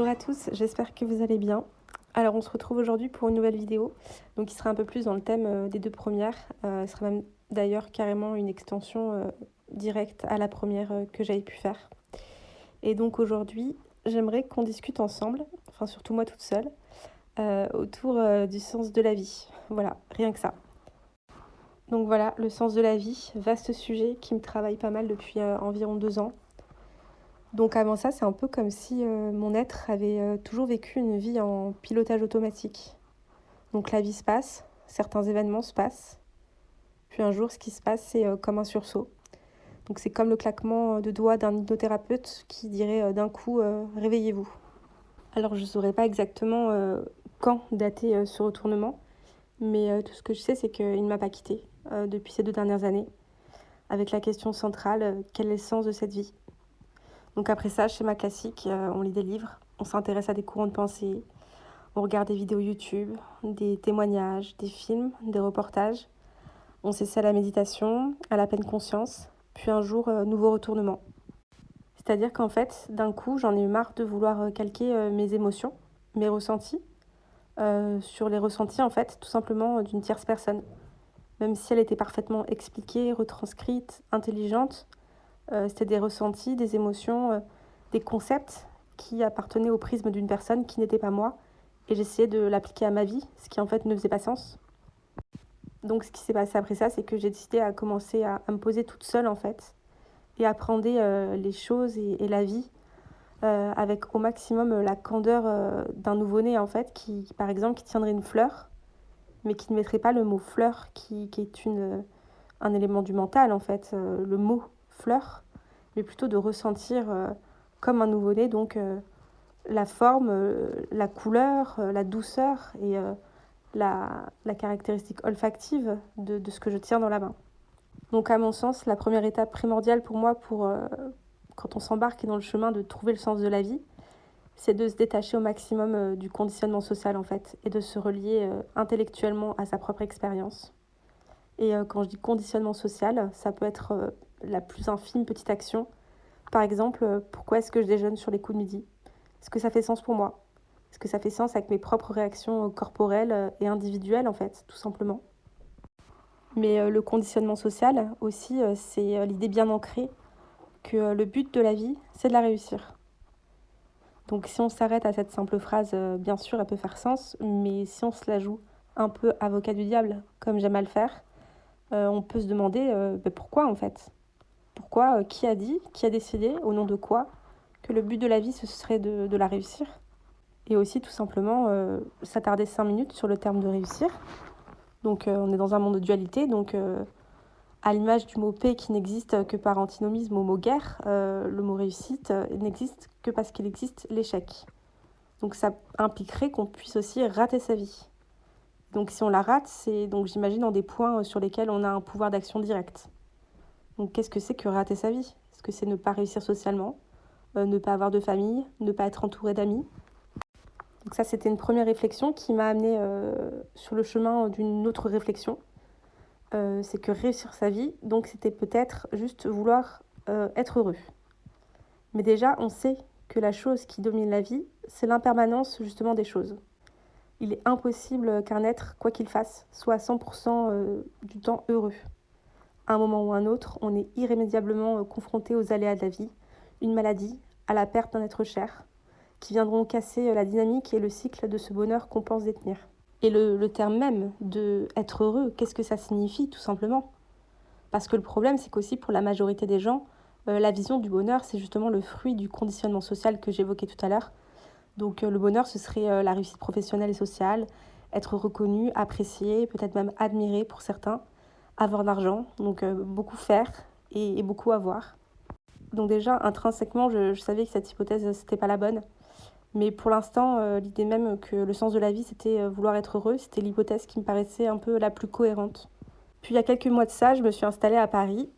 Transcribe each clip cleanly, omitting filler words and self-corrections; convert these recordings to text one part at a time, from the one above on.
Bonjour à tous, j'espère que vous allez bien. Alors on se retrouve aujourd'hui pour une nouvelle vidéo, donc qui sera un peu plus dans le thème des deux premières. Ce sera même d'ailleurs carrément une extension directe à la première que j'avais pu faire. Et donc aujourd'hui, j'aimerais qu'on discute ensemble, enfin surtout moi toute seule, autour du sens de la vie. Voilà, rien que ça. Donc voilà, le sens de la vie, vaste sujet qui me travaille pas mal depuis environ 2 ans. Donc avant ça, c'est un peu comme si mon être avait toujours vécu une vie en pilotage automatique. Donc la vie se passe, certains événements se passent, puis un jour ce qui se passe, c'est comme un sursaut. Donc c'est comme le claquement de doigts d'un hypnothérapeute qui dirait d'un coup réveillez-vous. Alors je ne saurais pas exactement quand dater ce retournement, mais tout ce que je sais, c'est qu'il ne m'a pas quittée depuis ces 2 dernières années, avec la question centrale quel est le sens de cette vie? Donc après ça, schéma classique, on lit des livres, on s'intéresse à des courants de pensée, on regarde des vidéos YouTube, des témoignages, des films, des reportages. On s'essaie à la méditation, à la pleine conscience, puis un jour, nouveau retournement. C'est-à-dire qu'en fait, d'un coup, j'en ai eu marre de vouloir calquer mes émotions, mes ressentis, sur les ressentis, en fait, tout simplement d'une tierce personne. Même si elle était parfaitement expliquée, retranscrite, intelligente, c'était des ressentis, des émotions, des concepts qui appartenaient au prisme d'une personne qui n'était pas moi. Et j'essayais de l'appliquer à ma vie, ce qui en fait ne faisait pas sens. Donc ce qui s'est passé après ça, c'est que j'ai décidé à commencer à me poser toute seule en fait. Et appréhender les choses et la vie avec au maximum la candeur d'un nouveau-né en fait, qui par exemple qui tiendrait une fleur, mais qui ne mettrait pas le mot fleur, qui est un élément du mental en fait, le mot fleur, mais plutôt de ressentir comme un nouveau-né, donc la forme, la couleur, la douceur et la caractéristique olfactive de ce que je tiens dans la main. Donc à mon sens, la première étape primordiale pour moi, quand on s'embarque dans le chemin de trouver le sens de la vie, c'est de se détacher au maximum du conditionnement social en fait, et de se relier intellectuellement à sa propre expérience. Et quand je dis conditionnement social, ça peut être la plus infime petite action. Par exemple, pourquoi est-ce que je déjeune sur les coups de midi? Est-ce que ça fait sens pour moi? Est-ce que ça fait sens avec mes propres réactions corporelles et individuelles, en fait, tout simplement? Mais le conditionnement social aussi, c'est l'idée bien ancrée que le but de la vie, c'est de la réussir. Donc si on s'arrête à cette simple phrase, bien sûr, elle peut faire sens, mais si on se la joue un peu avocat du diable, comme j'aime à le faire, on peut se demander pourquoi en fait? Pourquoi? Qui a dit? Qui a décidé? Au nom de quoi? Que le but de la vie, ce serait de la réussir? Et aussi tout simplement s'attarder 5 minutes sur le terme de réussir. Donc on est dans un monde de dualité, donc à l'image du mot paix qui n'existe que par antinomisme au mot guerre, le mot réussite n'existe que parce qu'il existe l'échec. Donc ça impliquerait qu'on puisse aussi rater sa vie. Donc si on la rate, c'est donc j'imagine dans des points sur lesquels on a un pouvoir d'action direct. Donc qu'est-ce que c'est que rater sa vie? Est-ce que c'est ne pas réussir socialement, ne pas avoir de famille, ne pas être entouré d'amis? Donc ça, c'était une première réflexion qui m'a amenée sur le chemin d'une autre réflexion. C'est que réussir sa vie, donc c'était peut-être juste vouloir être heureux. Mais déjà, on sait que la chose qui domine la vie, c'est l'impermanence justement des choses. Il est impossible qu'un être, quoi qu'il fasse, soit à 100% du temps heureux. À un moment ou à un autre, on est irrémédiablement confronté aux aléas de la vie, une maladie, à la perte d'un être cher, qui viendront casser la dynamique et le cycle de ce bonheur qu'on pense détenir. Et le terme même de être heureux, qu'est-ce que ça signifie tout simplement? Parce que le problème, c'est qu'aussi pour la majorité des gens, la vision du bonheur, c'est justement le fruit du conditionnement social que j'évoquais tout à l'heure. Donc le bonheur, ce serait la réussite professionnelle et sociale, être reconnu, apprécié, peut-être même admiré pour certains, avoir de l'argent, donc beaucoup faire et beaucoup avoir. Donc déjà, intrinsèquement, je savais que cette hypothèse, c'était pas la bonne. Mais pour l'instant, l'idée même que le sens de la vie, c'était vouloir être heureux, c'était l'hypothèse qui me paraissait un peu la plus cohérente. Puis il y a quelques mois de ça, je me suis installée à Paris.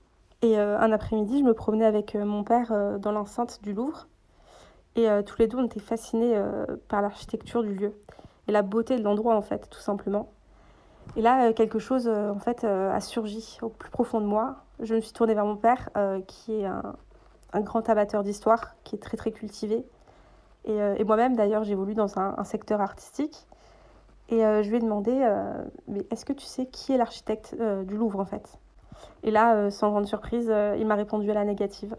Et un après-midi, je me promenais avec mon père dans l'enceinte du Louvre. Et tous les deux, on était fascinés par l'architecture du lieu. Et la beauté de l'endroit, en fait, tout simplement. Et là, quelque chose, en fait, a surgi au plus profond de moi. Je me suis tournée vers mon père, qui est un grand amateur d'histoire, qui est très, très cultivé, Et moi-même, d'ailleurs, j'évolue dans un secteur artistique. Je lui ai demandé, mais est-ce que tu sais qui est l'architecte du Louvre en fait? Et là, sans grande surprise, il m'a répondu à la négative.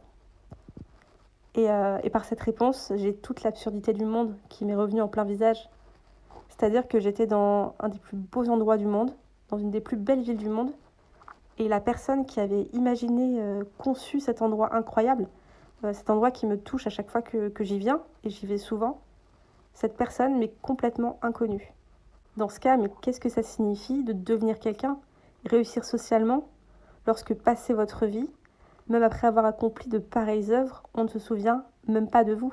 Et par cette réponse, j'ai toute l'absurdité du monde qui m'est revenue en plein visage. C'est-à-dire que j'étais dans un des plus beaux endroits du monde, dans une des plus belles villes du monde, et la personne qui avait imaginé, conçu cet endroit incroyable, cet endroit qui me touche à chaque fois que j'y viens, et j'y vais souvent, cette personne m'est complètement inconnue. Dans ce cas, mais qu'est-ce que ça signifie de devenir quelqu'un, réussir socialement, lorsque passez votre vie, même après avoir accompli de pareilles œuvres, on ne se souvient même pas de vous.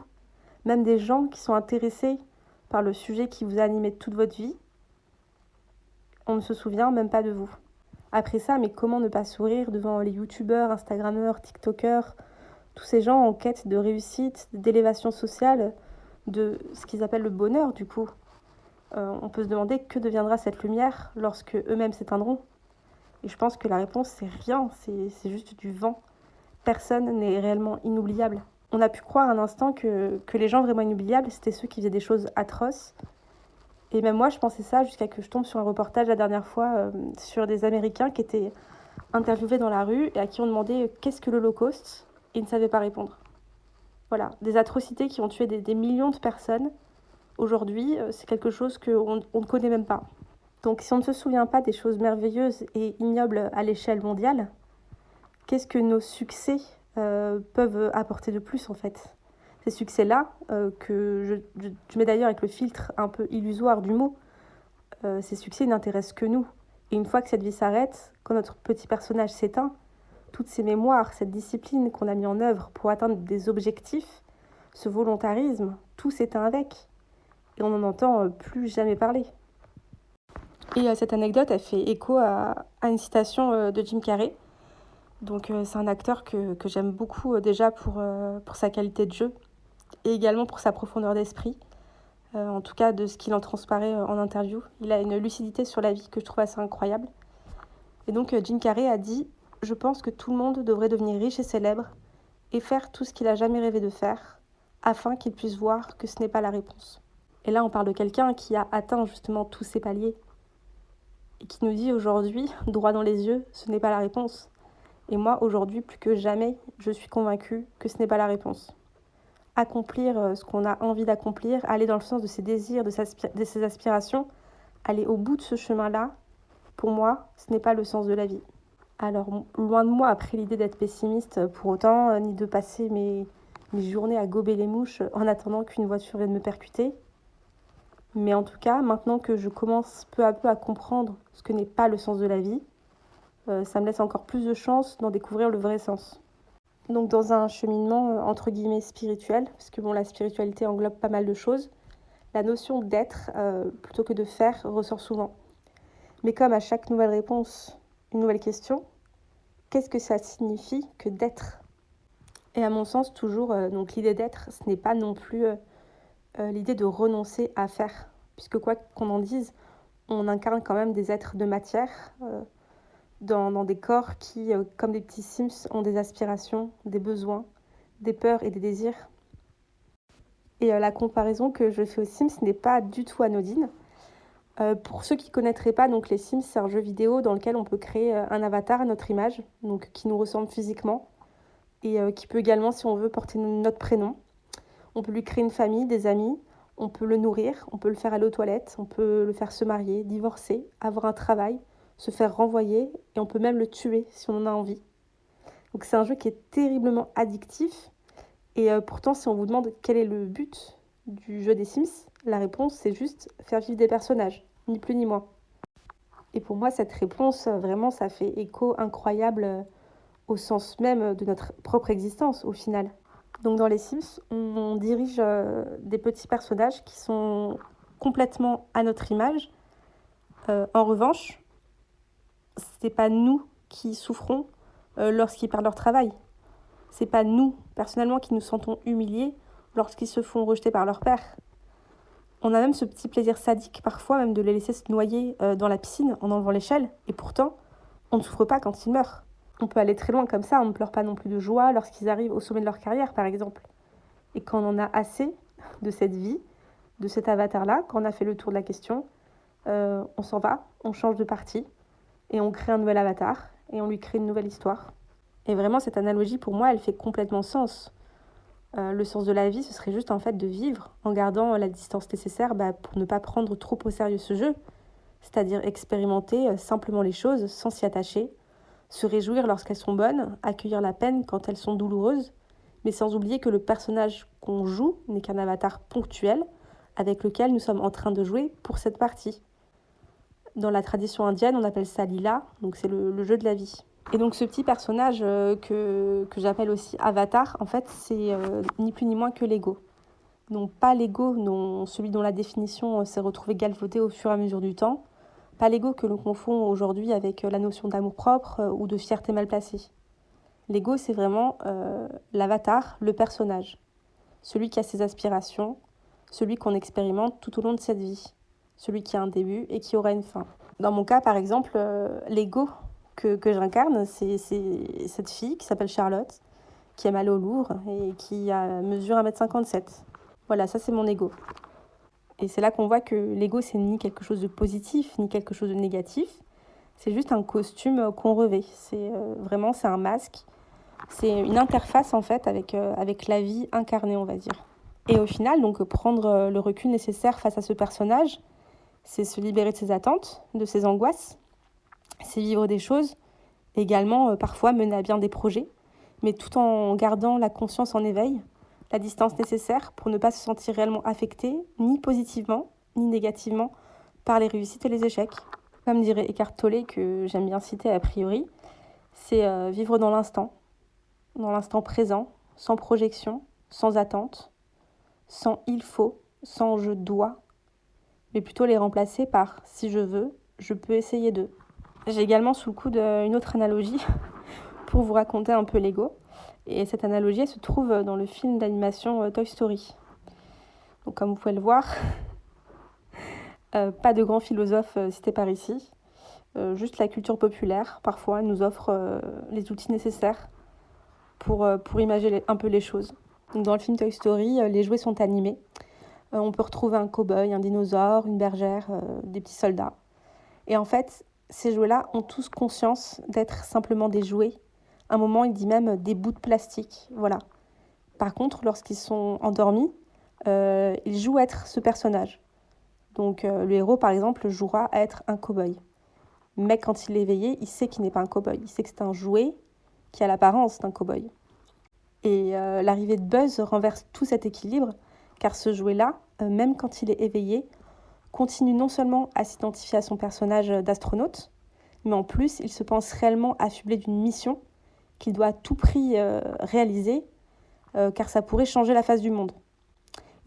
Même des gens qui sont intéressés par le sujet qui vous a animé toute votre vie, on ne se souvient même pas de vous. Après ça, mais comment ne pas sourire devant les youtubeurs, instagrammeurs, tiktokers, tous ces gens en quête de réussite, d'élévation sociale, de ce qu'ils appellent le bonheur du coup. On peut se demander que deviendra cette lumière lorsque eux-mêmes s'éteindront. Et je pense que la réponse, c'est rien, c'est juste du vent. Personne n'est réellement inoubliable. On a pu croire un instant que les gens vraiment inoubliables, c'était ceux qui faisaient des choses atroces. Et même moi, je pensais ça jusqu'à que je tombe sur un reportage la dernière fois sur des Américains qui étaient interviewés dans la rue et à qui on demandait qu'est-ce que l'Holocauste, et ils ne savaient pas répondre. Voilà, des atrocités qui ont tué des millions de personnes. Aujourd'hui, c'est quelque chose qu'on ne connaît même pas. Donc si on ne se souvient pas des choses merveilleuses et ignobles à l'échelle mondiale, qu'est-ce que nos succès peuvent apporter de plus en fait? Ces succès-là, que je mets d'ailleurs avec le filtre un peu illusoire du mot, ces succès n'intéressent que nous. Et une fois que cette vie s'arrête, quand notre petit personnage s'éteint, toutes ces mémoires, cette discipline qu'on a mis en œuvre pour atteindre des objectifs, ce volontarisme, tout s'éteint avec. Et on n'en entend plus jamais parler. Et cette anecdote, elle fait écho à une citation de Jim Carrey. Donc c'est un acteur que j'aime beaucoup déjà pour sa qualité de jeu et également pour sa profondeur d'esprit. En tout cas, de ce qu'il en transparaît en interview. Il a une lucidité sur la vie que je trouve assez incroyable. Et donc Jim Carrey a dit « Je pense que tout le monde devrait devenir riche et célèbre et faire tout ce qu'il a jamais rêvé de faire afin qu'il puisse voir que ce n'est pas la réponse. » Et là, on parle de quelqu'un qui a atteint justement tous ces paliers et qui nous dit aujourd'hui, droit dans les yeux, ce n'est pas la réponse. Et moi, aujourd'hui, plus que jamais, je suis convaincue que ce n'est pas la réponse. Accomplir ce qu'on a envie d'accomplir, aller dans le sens de ses désirs, de ses aspirations, aller au bout de ce chemin-là, pour moi, ce n'est pas le sens de la vie. Alors, loin de moi, après l'idée d'être pessimiste pour autant, ni de passer mes journées à gober les mouches en attendant qu'une voiture vienne me percuter. Mais en tout cas, maintenant que je commence peu à peu à comprendre ce que n'est pas le sens de la vie, ça me laisse encore plus de chance d'en découvrir le vrai sens. Donc dans un cheminement entre guillemets spirituel, parce que bon, la spiritualité englobe pas mal de choses, la notion d'être plutôt que de faire ressort souvent. Mais comme à chaque nouvelle réponse, une nouvelle question, qu'est-ce que ça signifie que d'être? Et à mon sens, toujours, donc l'idée d'être, ce n'est pas non plus l'idée de renoncer à faire. Puisque quoi qu'on en dise, on incarne quand même des êtres de matière dans des corps qui, comme des petits Sims, ont des aspirations, des besoins, des peurs et des désirs. Et la comparaison que je fais aux Sims n'est pas du tout anodine. Pour ceux qui ne connaîtraient pas, donc les Sims, c'est un jeu vidéo dans lequel on peut créer un avatar à notre image, donc qui nous ressemble physiquement, et qui peut également, si on veut, porter notre prénom. On peut lui créer une famille, des amis, on peut le nourrir, on peut le faire aller aux toilettes, on peut le faire se marier, divorcer, avoir un travail, se faire renvoyer, et on peut même le tuer si on en a envie. Donc c'est un jeu qui est terriblement addictif, et pourtant si on vous demande quel est le but du jeu des Sims, la réponse c'est juste faire vivre des personnages, ni plus ni moins. Et pour moi cette réponse, vraiment ça fait écho incroyable au sens même de notre propre existence au final. Donc dans les Sims, on dirige des petits personnages qui sont complètement à notre image. En revanche, c'est pas nous qui souffrons lorsqu'ils perdent leur travail. C'est pas nous, personnellement, qui nous sentons humiliés lorsqu'ils se font rejeter par leur père. On a même ce petit plaisir sadique, parfois même de les laisser se noyer dans la piscine en enlevant l'échelle. Et pourtant, on ne souffre pas quand ils meurent. On peut aller très loin comme ça, on ne pleure pas non plus de joie lorsqu'ils arrivent au sommet de leur carrière, par exemple. Et quand on en a assez, de cette vie, de cet avatar-là. Quand on a fait le tour de la question, on s'en va, on change de partie et on crée un nouvel avatar et on lui crée une nouvelle histoire. Et vraiment, cette analogie, pour moi, elle fait complètement sens. Le sens de la vie, ce serait juste en fait de vivre en gardant la distance nécessaire pour ne pas prendre trop au sérieux ce jeu, c'est-à-dire expérimenter simplement les choses sans s'y attacher, se réjouir lorsqu'elles sont bonnes, accueillir la peine quand elles sont douloureuses, mais sans oublier que le personnage qu'on joue n'est qu'un avatar ponctuel avec lequel nous sommes en train de jouer pour cette partie. Dans la tradition indienne, on appelle ça lila, donc c'est le jeu de la vie. Et donc ce petit personnage que j'appelle aussi Avatar, en fait, c'est ni plus ni moins que l'ego. Donc pas l'ego, celui dont la définition s'est retrouvée galvaudée au fur et à mesure du temps, pas l'ego que l'on confond aujourd'hui avec la notion d'amour-propre ou de fierté mal placée. L'ego, c'est vraiment l'avatar, le personnage, celui qui a ses aspirations, celui qu'on expérimente tout au long de cette vie, celui qui a un début et qui aura une fin. Dans mon cas, par exemple, l'ego que j'incarne, c'est cette fille qui s'appelle Charlotte, qui aime aller au Louvre et qui mesure 1m57. Voilà, ça c'est mon ego. Et c'est là qu'on voit que l'ego, c'est ni quelque chose de positif, ni quelque chose de négatif. C'est juste un costume qu'on revêt. C'est un masque. C'est une interface en fait avec la vie incarnée, on va dire. Et au final, donc prendre le recul nécessaire face à ce personnage, c'est se libérer de ses attentes, de ses angoisses, c'est vivre des choses, également parfois mener à bien des projets, mais tout en gardant la conscience en éveil, la distance nécessaire pour ne pas se sentir réellement affecté, ni positivement, ni négativement, par les réussites et les échecs. Comme dirait Eckhart Tolle, que j'aime bien citer a priori, c'est vivre dans l'instant présent, sans projection, sans attente, sans il faut, sans je dois, mais plutôt les remplacer par si je veux, je peux essayer de. J'ai également sous le coude une autre analogie pour vous raconter un peu l'ego. Et cette analogie, elle se trouve dans le film d'animation Toy Story. Donc comme vous pouvez le voir, pas de grands philosophes cités par ici. Juste la culture populaire, parfois, nous offre les outils nécessaires pour imaginer un peu les choses. Donc, dans le film Toy Story, les jouets sont animés. On peut retrouver un cow-boy, un dinosaure, une bergère, des petits soldats. Et en fait, ces jouets-là ont tous conscience d'être simplement des jouets. À un moment, il dit même des bouts de plastique. Voilà. Par contre, lorsqu'ils sont endormis, ils jouent à être ce personnage. Donc, le héros, par exemple, jouera à être un cow-boy. Mais quand il est éveillé, il sait qu'il n'est pas un cow-boy. Il sait que c'est un jouet qui a l'apparence d'un cow-boy. Et l'arrivée de Buzz renverse tout cet équilibre, car ce jouet-là, même quand il est éveillé, continue non seulement à s'identifier à son personnage d'astronaute, mais en plus, il se pense réellement affublé d'une mission qu'il doit à tout prix réaliser, car ça pourrait changer la face du monde.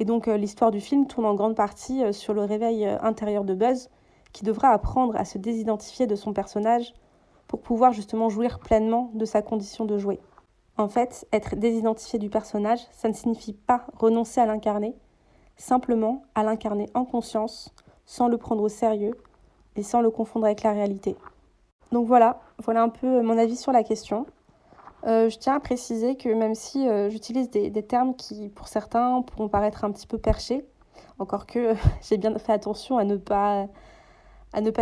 Et donc, l'histoire du film tourne en grande partie sur le réveil intérieur de Buzz, qui devra apprendre à se désidentifier de son personnage pour pouvoir justement jouir pleinement de sa condition de jouet. En fait, être désidentifié du personnage, ça ne signifie pas renoncer à l'incarner, simplement à l'incarner en conscience, sans le prendre au sérieux et sans le confondre avec la réalité. Donc voilà un peu mon avis sur la question. Je tiens à préciser que même si j'utilise des termes qui, pour certains, pourront paraître un petit peu perchés, encore que j'ai bien fait attention à ne pas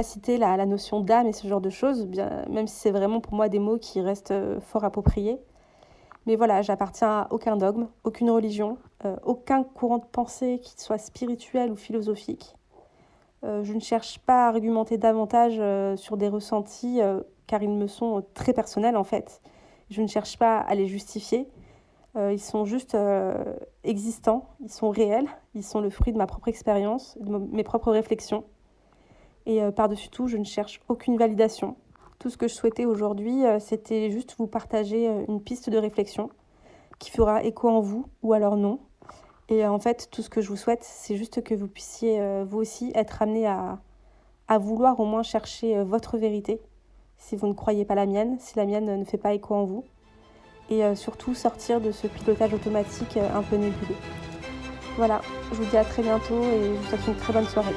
citer la notion d'âme et ce genre de choses, bien, même si c'est vraiment pour moi des mots qui restent fort appropriés. Mais voilà, j'appartiens à aucun dogme, aucune religion, aucun courant de pensée qui soit spirituel ou philosophique. Je ne cherche pas à argumenter davantage sur des ressentis, car ils me sont très personnels en fait. Je ne cherche pas à les justifier. Ils sont juste existants, ils sont réels, ils sont le fruit de ma propre expérience, de mes propres réflexions. Et par-dessus tout, je ne cherche aucune validation. Tout ce que je souhaitais aujourd'hui, c'était juste vous partager une piste de réflexion qui fera écho en vous ou alors non. Et en fait, tout ce que je vous souhaite, c'est juste que vous puissiez, vous aussi, être amené à vouloir au moins chercher votre vérité, si vous ne croyez pas la mienne, si la mienne ne fait pas écho en vous. Et surtout, sortir de ce pilotage automatique un peu nébuleux. Voilà, je vous dis à très bientôt et je vous souhaite une très bonne soirée.